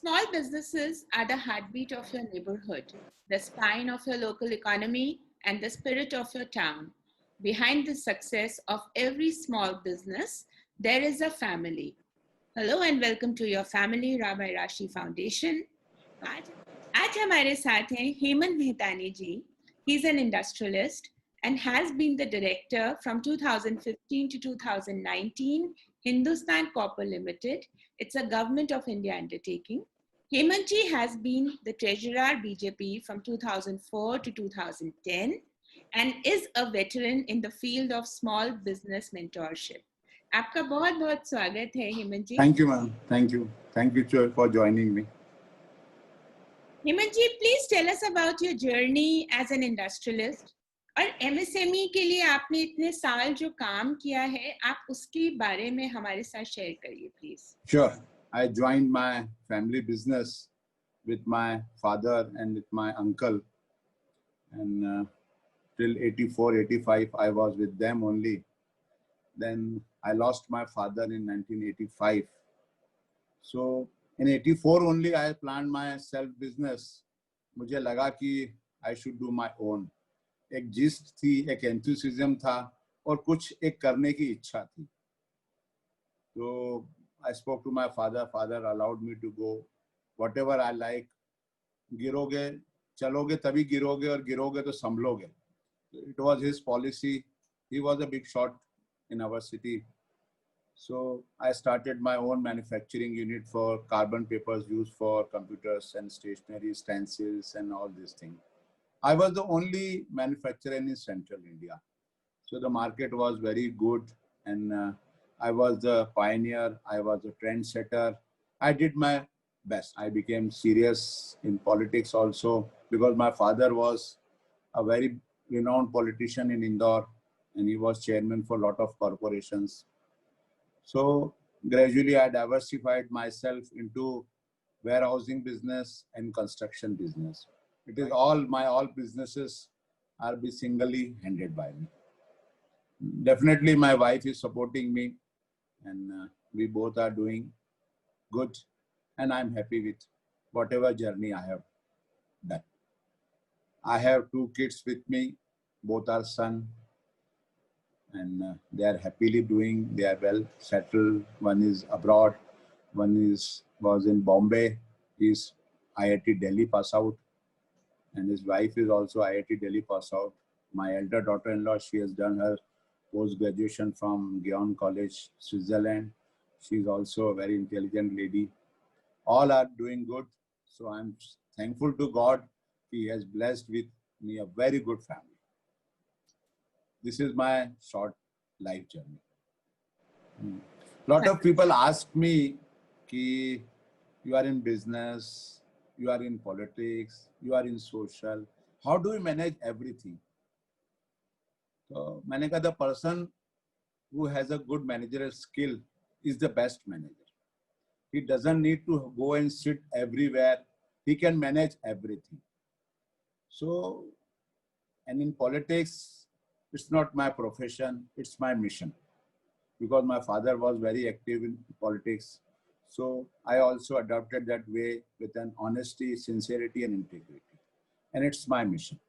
Small businesses are the heartbeat of your neighborhood, the spine of your local economy, and the spirit of your town. Behind the success of every small business, there is a family. Hello and welcome to your family Rabbi Rashi Foundation. आज आज हमारे साथ हैं हेमंत मेहतानी जी. He's an industrialist and has been the director from 2015 to 2019, Hindustan Copper Limited. It's a government of India undertaking. Hemant ji has been the treasurer BJP from 2004 to 2010 and is a veteran in the field of small business mentorship. आपका बहुत बहुत स्वागत है हेमंत जी. Thank you, ma'am. Thank you for joining me. Hemant ji, please tell us about your journey as an industrialist. और MSME के लिए आपने इतने साल जो काम किया है, आप उसके बारे में हमारे साथ शेयर करिए, please. Sure. I joined my family business with my father and with my uncle, and till 84, 85, I was with them only. Then I lost my father in 1985. So in 84 only I planned my self business. मुझे लगा कि I should do my own. एक gist थी, एक enthusiasm था और कुछ एक करने की इच्छा थी. So I spoke to my father. Father allowed me to go whatever I like. गिरोगे चलोगे तभी गिरोगे और गिरोगे तो संभलोगे. It was his policy. He was a big shot in our city. So I started my own manufacturing unit for carbon papers used for computers and stationery, stencils and all these things. I was the only manufacturer in central India. So the market was very good, and I was the pioneer. I was a trendsetter. I did my best. I became serious in politics also because my father was a very renowned politician in Indore, and he was chairman for a lot of corporations. So gradually I diversified myself into warehousing business and construction business. It is all businesses are be singly handled by me. Definitely my wife is supporting me, and we both are doing good, and I'm happy with whatever journey I have done. I have 2 kids with me, both are sons, and they are happily doing. They are well settled. One is abroad, one was in Bombay. He's IIT Delhi pass out, and his wife is also IIT Delhi pass out. My elder daughter-in-law, she has done her post-graduation from Gion College, Switzerland. She's also a very intelligent lady. All are doing good. So I'm thankful to God. He has blessed with me a very good family. This is my short life journey. Lot of people ask me, ki, you are in business, you are in politics, you are in social. How do you manage everything? So, the person who has a good managerial skill is the best manager. He doesn't need to go and sit everywhere. He can manage everything. So, and in politics, it's not my profession, it's my mission. Because my father was very active in politics. So I also adopted that way with an honesty, sincerity and integrity. And it's my mission.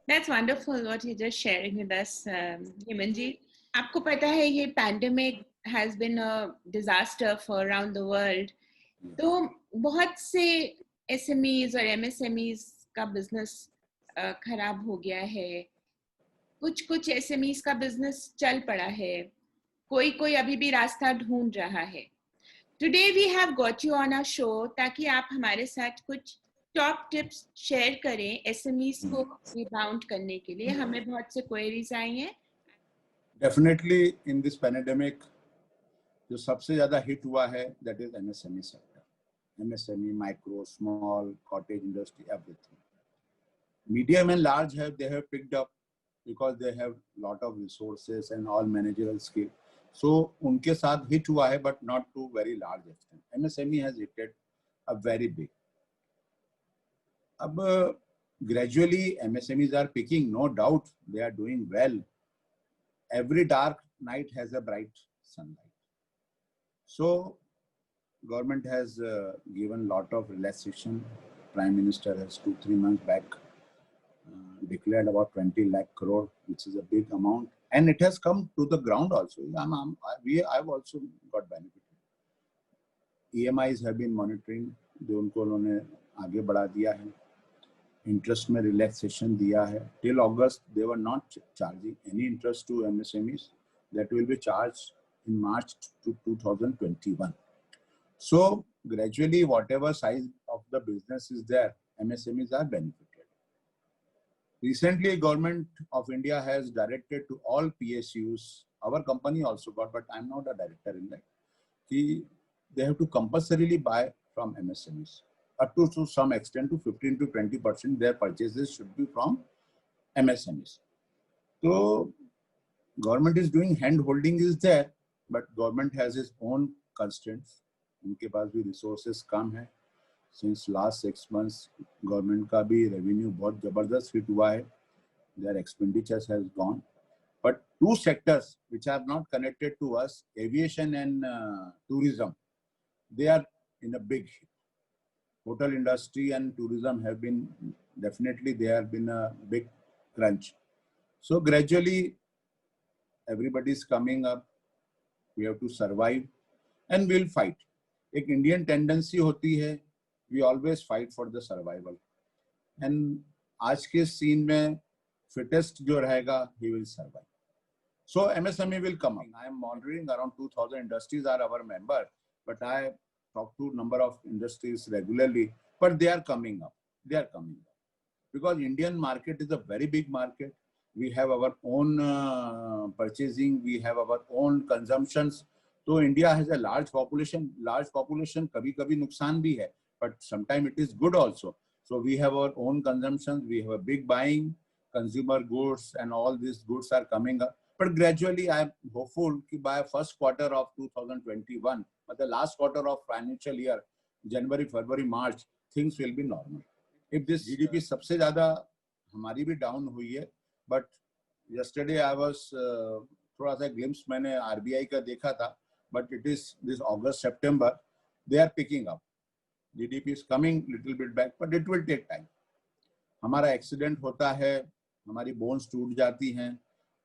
That's wonderful what you're just sharing with us, Hemant ji. आपको पता है ये pandemic has been a disaster for around the world. तो बहुत से SMEs और MSMEs का business खराब हो गया है. कुछ SMEs का business चल पड़ा है. कोई अभी भी रास्ता ढूंढ रहा है. Today we have got you on our show ताकि आप हमारे साथ कुछ टॉप टिप्स शेयर करें SMEs को रिबाउंड करने के लिए. हमें बहुत से क्वेरीज आई हैं. Definitely in this pandemic, जो सबसे ज़्यादा हिट हुआ है, that is MSME sector. MSME, micro, small, cottage industry, everything. Medium and large they have picked up because they have lot of resources and all managerial skill. So उनके साथ hit हुआ है, but not to very large extent. MSME has hit a very big. अब gradually MSMEs are picking, no doubt they are doing well. Every dark night has a bright sunlight. So government has given lot of relaxation. Prime Minister has 2-3 months back declared about 20 lakh crore, which is a big amount, and it has come to the ground also. I've also got benefit. EMIs have been monitoring, जो उनको उन्होंने आगे बढ़ा दिया है, interest में relaxation दिया है. Till August they were not charging any interest to MSMEs. That will be charged in March to 2021. So gradually, whatever size of the business is there, MSMEs are benefited. Recently, Government of India has directed to all PSUs, our company also got, but I'm not a director in that, they have to compulsorily buy from MSMEs. Up to some extent, to 15 to 20%, their purchases should be from MSMEs. So government is doing hand holding is there, but government has its own constraints. उनके पास भी resources कम है. Since last 6 months, government का भी revenue बहुत जबरदस्त hit हुआ है. Their expenditures has gone. But two sectors which are not connected to us, aviation and tourism, they are in a big hit. Hotel industry and tourism have been definitely, there have been a big crunch. So gradually, everybody is coming up. We have to survive and we'll fight. एक Indian tendency होती है, we always fight for the survival. And आज के scene में fittest जो रहेगा, he will survive. So MSME will come up. I am monitoring around 2,000 industries are our member, but I talk to number of industries regularly, but they are coming up. They are coming up because Indian market is a very big market. We have our own purchasing, we have our own consumptions. So India has a large population. Large population कभी-कभी नुकसान भी है, but sometimes it is good also. So we have our own consumptions. We have a big buying, consumer goods, and all these goods are coming up. But gradually, I am hopeful that by first quarter of 2021, but the last quarter of financial year, January, February, March, things will be normal. If this GDP सबसे ज़्यादा हमारी भी down हुई है, but yesterday I was थोड़ा सा glimpse मैंने RBI का देखा था, but it is this August, September, they are picking up. GDP is coming little bit back, but it will take time. हमारा accident होता है, हमारी bones टूट जाती हैं,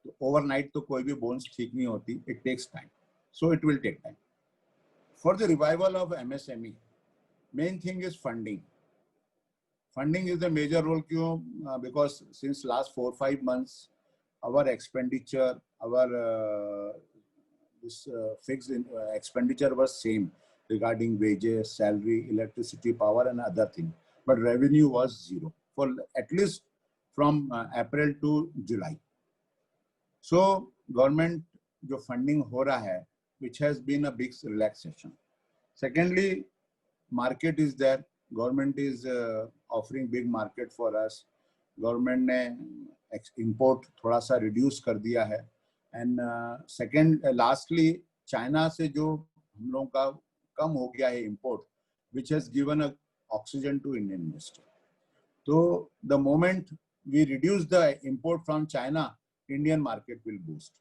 तो overnight तो कोई भी bones ठीक नहीं होती. It takes time, so it will take time. For the revival of MSME, main thing is funding. Funding is the major role because since last 4-5 months, our expenditure, our fixed expenditure was same regarding wages, salary, electricity, power, and other things. But revenue was zero for at least from April to July. So government जो funding हो रहा है, which has been a big relaxation. Secondly, market is there. Government is offering big market for us. Government ने import थोड़ा सा reduce कर दिया है. And lastly, China से जो हम लोगों का कम हो गया है import, which has given a oxygen to Indian industry. So the moment we reduce the import from China, Indian market will boost.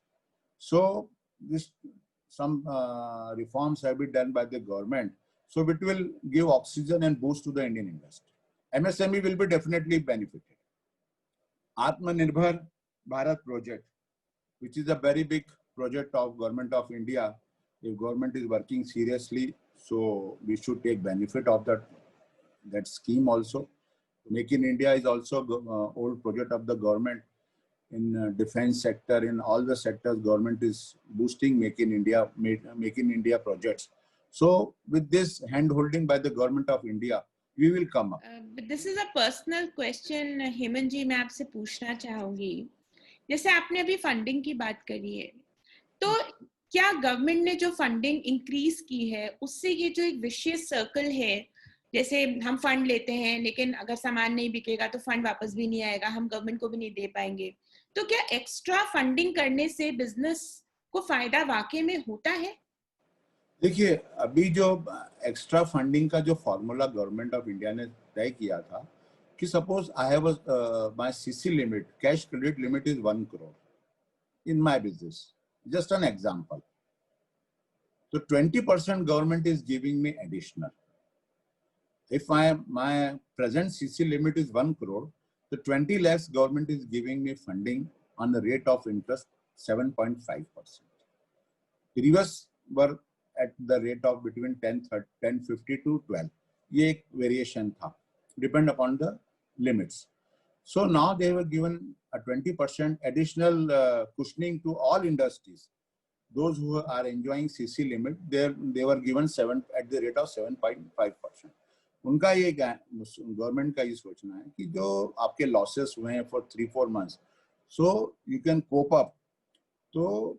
So some reforms have been done by the government. So it will give oxygen and boost to the Indian industry. MSME will be definitely benefited. Atmanirbhar Bharat project, which is a very big project of Government of India. If government is working seriously, so we should take benefit of that scheme also. Make in India is also old project of the government. In defense sector, in all the sectors, government is boosting Make in India projects. So with this hand holding by the Government of India, we will come up. But this is a personal question, Hemant जी, मैं आपसे पूछना चाहूंगी. जैसे आपने अभी funding की बात करी है, तो क्या गवर्नमेंट ने जो फंडिंग इंक्रीज की है, उससे ये जो एक विशेष सर्कल है, जैसे हम फंड लेते हैं लेकिन अगर सामान नहीं बिकेगा तो फंड वापस भी नहीं आएगा, हम गवर्नमेंट को भी नहीं दे पाएंगे, तो क्या एक्स्ट्रा फंडिंग करने से बिजनेस को फायदा वाकई में होता है? देखिए, अभी जो एक्स्ट्रा फंडिंग का जो फॉर्मूला गवर्नमेंट ऑफ इंडिया ने तय किया था कि suppose I have my CC limit, cash credit limit is 1 crore in my business, just an example. तो 20% government is giving me additional. If my present CC limit is 1 crore, the 20 lakhs government is giving me funding on the rate of interest 7.5%. Previous were at the rate of between 1050 to 12. ये एक variation था, depend upon the limits. So now they were given a 20% additional cushioning to all industries. Those who are enjoying CC limit, they were given at the rate of 7.5%. उनका ये government का ये सोचना है कि जो आपके लॉसेस हुए हैं for 3-4 months, so you can cope up. So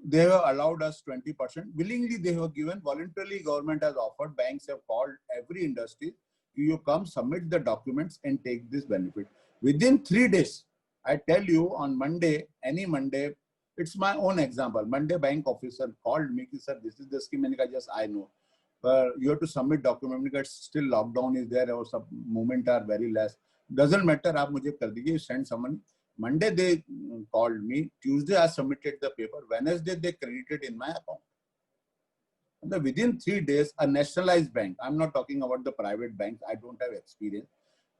they have allowed us 20%. Willingly they have given, voluntarily government has offered, banks have called every industry, you come submit the documents and take this benefit. Within 3 days, I tell you, on Monday, any Monday, it's my own example. Monday bank officer called me, sir, this is the scheme. मैंने कहा, yes, I know. You have to submit document because still lockdown is there or some movement are very less. Doesn't matter, आप मुझे कर दीजिए, send someone. Monday they called me. Tuesday I submitted the paper. Wednesday they credited in my account. And within 3 days, a nationalized bank, I'm not talking about the private banks. I don't have experience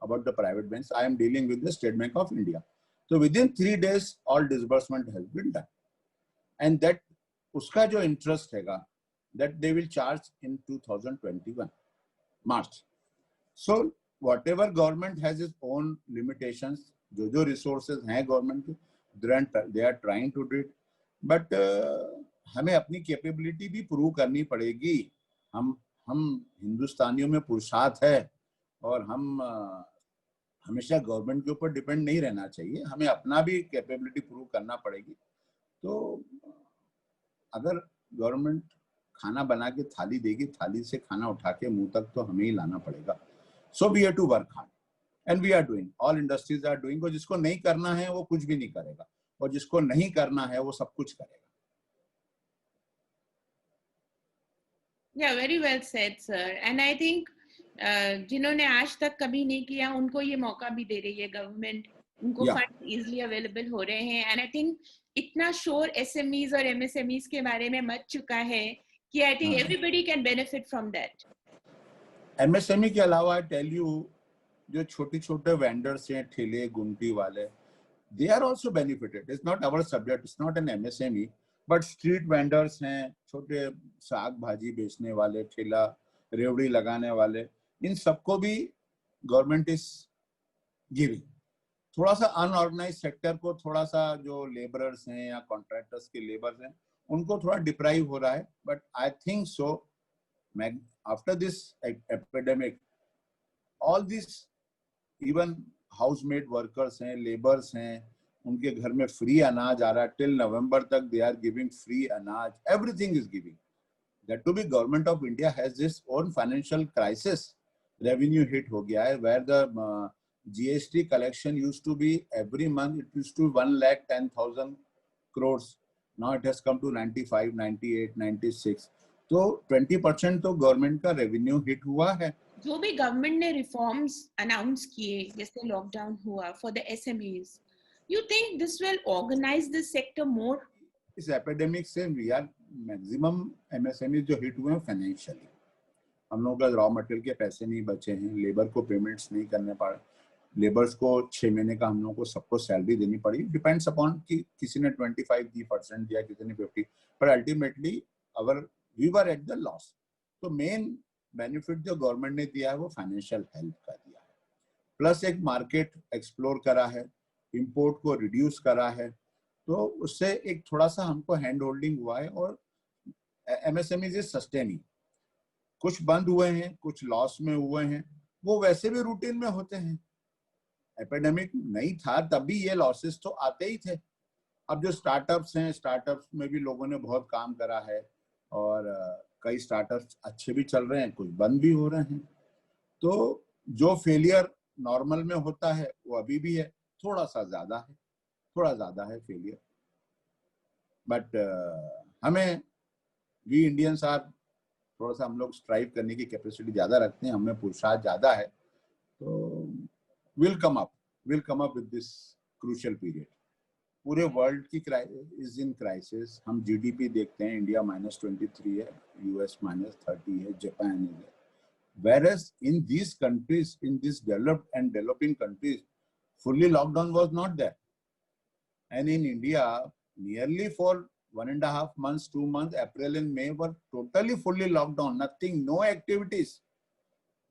about the private banks. I am dealing with the State Bank of India. So within 3 days, all disbursement has been done. And that uska jo interest हैगा, that they will charge in 2021 March. So whatever government has its own limitations, जो resources हैं government के, they are trying to do it, but हमें अपनी capability भी prove करनी पड़ेगी. हम हिंदुस्तानियों में पुरुषार्थ है और हम हमेशा गवर्नमेंट के ऊपर डिपेंड नहीं रहना चाहिए. हमें अपना भी कैपेबिलिटी प्रूव करना पड़ेगी. तो अगर गवर्नमेंट खाना बना के थाली देगी, थाली से खाना उठा के मुंह तक तो हमें ही लाना पड़ेगा. So we have to work hard and we are doing. All industries are doing. और जिसको नहीं करना है वो कुछ भी नहीं करेगा और जिसको नहीं करना है वो सब कुछ करेगा. Yeah, very well said, sir. And I think जिन्होंने आज तक कभी नहीं किया उनको ये मौका भी दे रही है गवर्नमेंट. उनको फंड इजीली अवेलेबल हो रहे हैं. एंड आई थिंक इतना शोर एसएमईज और एमएसएमईज के बारे में मच चुका है कि I think everybody can benefit from that. MSME के अलावा आई टेल यू, जो छोटे वेंडर्स हैं, ठेले गुमटी वाले, they are also benefited. It's not our subject, it's not an MSME, but street vendors हैं, छोटे साग भाजी बेचने वाले, ठेला रेवड़ी लगाने वाले, इन सबको भी गवर्नमेंट इज गिविंग. थोड़ा सा अनऑर्गेनाइज सेक्टर को, थोड़ा सा जो लेबरर्स हैं या कॉन्ट्रैक्टर्स के लेबर्स हैं, उनको थोड़ा डिप्राइव हो रहा है. But I think so after this epidemic, all this even housemaid workers हैं, लेबर्स हैं, उनके घर में फ्री अनाज आ रहा है. टिल नवंबर तक दे आर गिविंग फ्री अनाज. Everything is giving. That to be government of India has this own financial crisis. Revenue hit हो गया है, where the GST collection used to be every month, it used to 1,10,000 crores. Now it has come to 95, 98, 96. तो 20% तो government का revenue hit हुआ है. जो भी गवर्नमेंट ने रिफॉर्म्स अनाउंस किए, जैसे लॉकडाउन हुआ for the SMEs, you think this will organize the sector more? इस एपिडेमिक से वी आर मैक्सिमम MSME जो हिट हुए हैं फाइनेंशियली. हम लोगों का रॉ मटेरियल के पैसे नहीं बचे हैं, लेबर को पेमेंट्स नहीं करने पड़े. लेबर्स को 6 महीने का हम लोगों को सबको सैलरी देनी पड़ी. डिपेंड्स अपॉन कि किसी ने 25% दिया, किसी ने 50, पर ultimately we were at the loss. तो मेन बेनिफिट जो गवर्नमेंट ने दिया है वो फाइनेंशियल हेल्प का दिया है, प्लस एक मार्केट एक्सप्लोर करा है, इंपोर्ट को रिड्यूस करा है. तो उससे एक थोड़ा सा हमको हैंड होल्डिंग हुआ है. और MSME इज सस्टेनिंग. कुछ बंद हुए हैं, कुछ लॉस में हुए हैं, वो वैसे भी रूटीन में होते हैं. एपिडेमिक नहीं था तब भी ये लॉसेस तो आते ही थे. अब जो स्टार्टअप्स हैं, स्टार्टअप्स में भी लोगों ने बहुत काम करा है और कई स्टार्टअप्स अच्छे भी चल रहे हैं, कुछ बंद भी हो रहे हैं. तो जो फेलियर नॉर्मल में होता है वो अभी भी है, थोड़ा ज्यादा है फेलियर. बट हमें, वी इंडियंस आर, थोड़ा सा हम लोग स्ट्राइव करने की कैपेसिटी ज्यादा रखते हैं, हमें पुरुषार्थ ज्यादा है. तो we'll come up with this crucial period. पूरे वर्ल्ड की इज इन क्राइसिस। हम जीडीपी देखते हैं, इंडिया -23 है, यूएस -30 है, जापान है। Whereas in these countries, in these developed and developing countries, fully lockdown was not there. And in India, nearly for 1.5 months, 2 months, April and May were totally fully locked down. Nothing, no activities,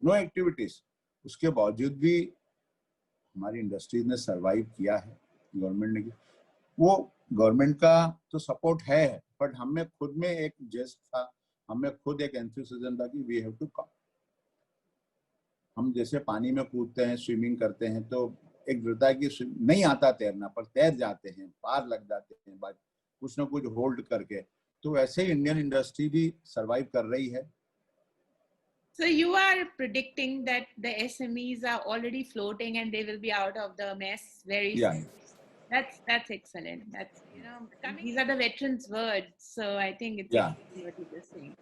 no activities. उसके बावजूद भी हमारी industries ने survive किया है। Government ने, वो government का तो सपोर्ट है, बट हमें खुद में एक जेस्ट था, हमें खुद एक एंथुसियाज्म था कि वी हैव टू कम। हम जैसे पानी में कूदते हैं, स्विमिंग करते हैं, तो एक होता है कि नहीं आता तैरना, पर तैर जाते हैं, पार लग जाते हैं, बाद कुछ ना कुछ होल्ड करके। तो वैसे ही इंडियन इंडस्ट्री भी सरवाइव कर रही है। So you are predicting that the SMEs are already floating and they will be out of the mess very Yeah. soon. That's excellent. That's, you know, these are the veterans' words. So I think it's Yeah. exactly what you were saying.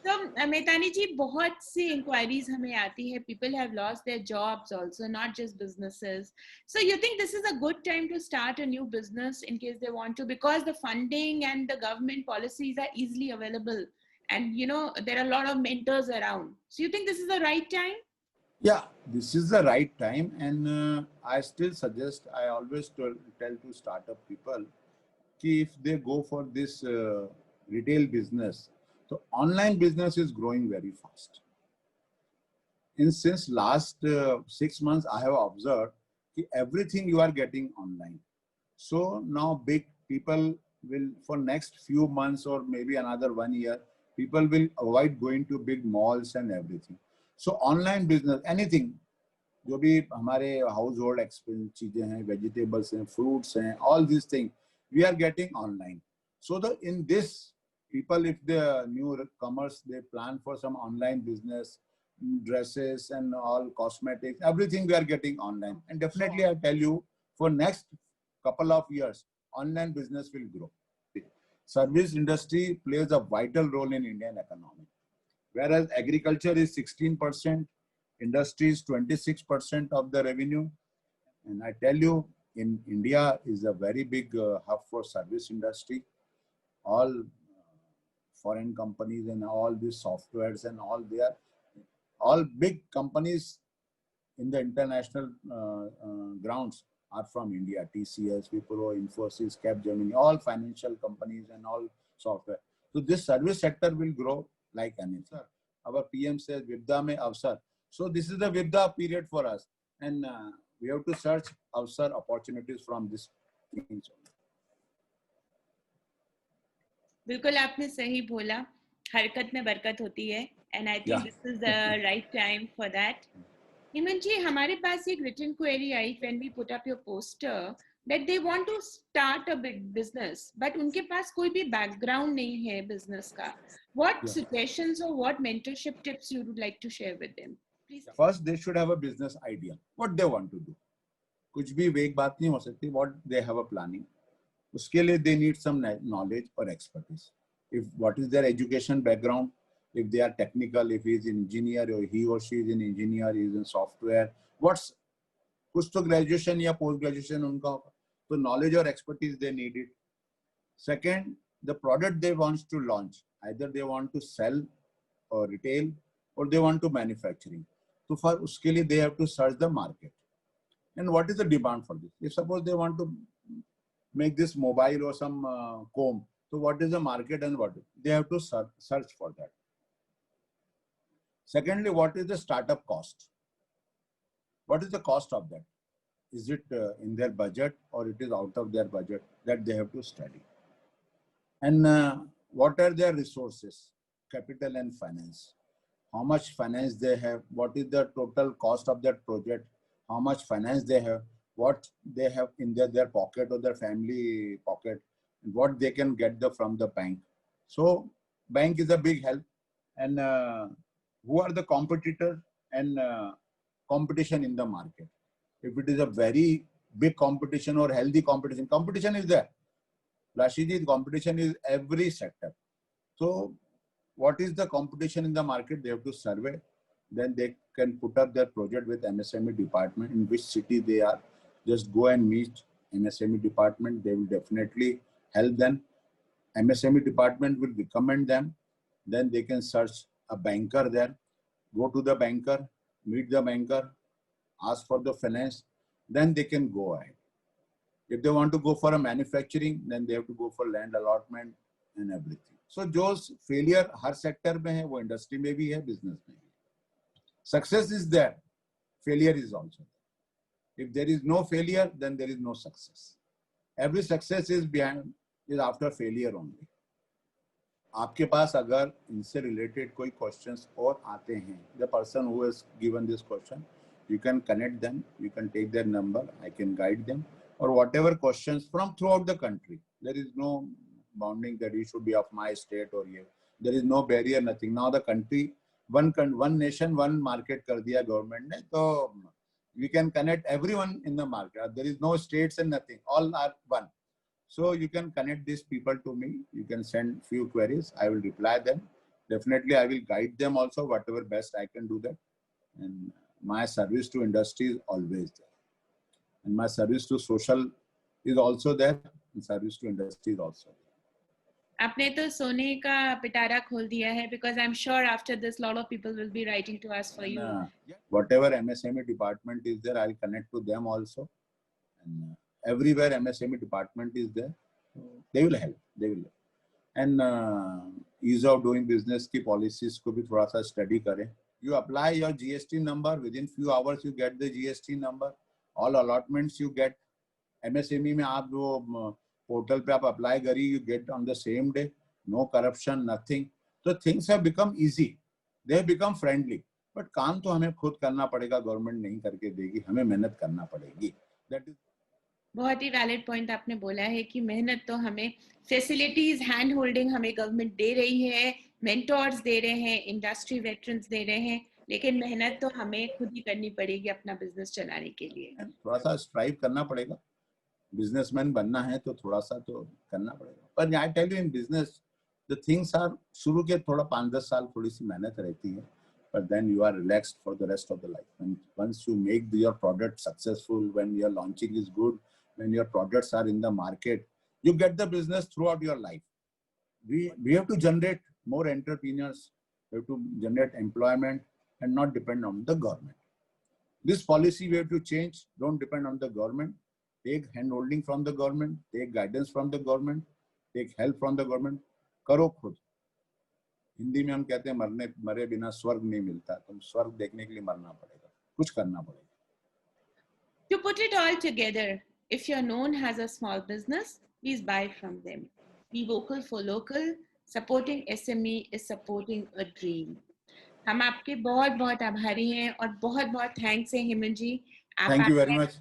So Metani ji, बहुत सी inquiries हमें आती है. People have lost their jobs also, not just businesses. So you think this is a good time to start a new business in case they want to, because the funding and the government policies are easily available, and you know there are a lot of mentors around. So you think this is the right time? Yeah, this is the right time, and I still suggest, I always tell to startup people, कि if they go for this retail business, so online business is growing very fast. And since last 6 months, I have observed that everything you are getting online. So now big people will, for next few months or maybe another 1 year, people will avoid going to big malls and everything. So online business, anything, जो भी हमारे house hold expense चीजें हैं, vegetables हैं, fruits हैं, all these things we are getting online. So in this, people, if the newcomers, they plan for some online business, dresses and all cosmetics, everything we are getting online. And definitely I tell you, for next couple of years, online business will grow. Service industry plays a vital role in Indian economy. Whereas agriculture is 16%, industry is 26% of the revenue. And I tell you, in India is a very big hub for service industry. All foreign companies and all these softwares and all big companies in the international grounds are from India. TCS, Wipro, Infosys, Capgemini, all financial companies and all software. So this service sector will grow like anything. Our PM says, Vipda mein avsar. So this is the Vipda period for us. And we have to search avsar opportunities from this things. बिल्कुल आपने सही बोला, हरकत में बरकत होती है, and I think this is the right time for that. Heman ji, हमारे पास एक written query I when we put up your poster that they want to start a big business, but उनके पास कोई भी background नहीं है business का. What suggestions or what mentorship tips you would like to share with them? Please. First, they should have a business idea, what they want to do. कुछ भी वेग बात नहीं हो सकती. What they have a planning. उसके लिए they need some knowledge or expertise. If what is their education background, if they are technical, if he is an engineer or he or she is an engineer, he is in software, what's कुछ तो graduation या post graduation उनका होगा, तो knowledge or expertise they need it. Second, the product they want to launch, either they want to sell or retail or they want to manufacturing. So for उसके लिए they have to search the market and what is the demand for this. If suppose they want to make this mobile or some comb, so what is the market and what they have to search for that. Secondly, what is the startup cost? What is the cost of that? Is it in their budget or it is out of their budget? That they have to study. And what are their resources, capital and finance? How much finance they have? What is the total cost of that project? How much finance they have? What they have in their pocket or their family pocket? What they can get from the bank? So bank is a big help. And who are the competitor and competition in the market? If it is a very big competition or healthy competition, competition is there. Rashidi, competition is every sector. So what is the competition in the market? They have to survey. Then they can put up their project with MSME department in which city they are. Just go and meet MSME department, they will definitely help them. MSME department will recommend them. Then they can search a banker there. Go to the banker, meet the banker, ask for the finance. Then they can go ahead. If they want to go for a manufacturing, then they have to go for land allotment and everything. So जो failure हर sector में है, वो industry में भी है, business में भी. Success is there, failure is also there. If there is no failure, then there is no success. Every success is after failure only. आपके पास अगर इनसे related कोई questions और आते हैं, the person who has given this question, you can connect them, you can take their number, I can guide them, or whatever questions from throughout the country. There is no bounding that it should be of my state or here. There is no barrier, nothing. Now the country, one nation, one market कर दिया government ने, तो we can connect everyone in the market. There is no states and nothing. All are one. So you can connect these people to me. You can send few queries. I will reply them. Definitely, I will guide them also. Whatever best I can do that. And my service to industry is always there. And my service to social is also there. And service to industry is also there. आपने तो सोने का पिटारा खोल दिया है, because I'm sure after this lot of people will be writing to us for you. Whatever MSME department is there, I'll connect to them also. And everywhere MSME department is there, they will help. They will help. And ease of doing business की policies को भी थोड़ा सा study करें. You apply your GST number, within few hours you get the GST number. All allotments you get. MSME में आप वो portal पे आप apply करी, you get on the same day. No corruption, nothing. So things have become easy. They have become friendly. But काम तो हमें खुद करना पड़ेगा, गवर्नमेंट नहीं करके देगी, हमें मेहनत करना पड़ेगी. That is. बहुत ही वैलिड पॉइंट आपने बोला है कि मेहनत तो हमें, फैसिलिटीज, हैंड होल्डिंग हमें गवर्नमेंट दे रही है, मेंटोर्स दे रहे हैं, इंडस्ट्री वेटरन्स दे रहे हैं, लेकिन मेहनत तो हमें खुद ही करनी पड़ेगी अपना बिजनेस चलाने के लिए. थोड़ा सा स्ट्राइव करना पड़ेगा. बिजनेसमैन बनना है तो थोड़ा सा तो करना पड़ेगा. पर I tell you, in business the things are, शुरू के थोड़ा 5-10 साल थोड़ी सी मेहनत रहती है, but then you are relaxed for the rest of the life. And once you make your product successful, when your launching is good, when your products are in the market, you get the business throughout your life. We have to generate more entrepreneurs, we have to generate employment and not depend on the government. This policy we have to change. Don't depend on the government. Take hand holding from the government, take guidance from the government, take help from the government. करो खुद. हिंदी में हम कहते हैं मरे बिना स्वर्ग नहीं मिलता. तुम स्वर्ग देखने के लिए मरना पड़ेगा, कुछ करना पड़ेगा. To put it all together, if you're known as a small business, please buy from them. Be vocal for local. Supporting SME is supporting a dream. हम आपके बहुत बहुत आभारी हैं और बहुत बहुत थैंक्स है हेमंत जी. Thank you very much.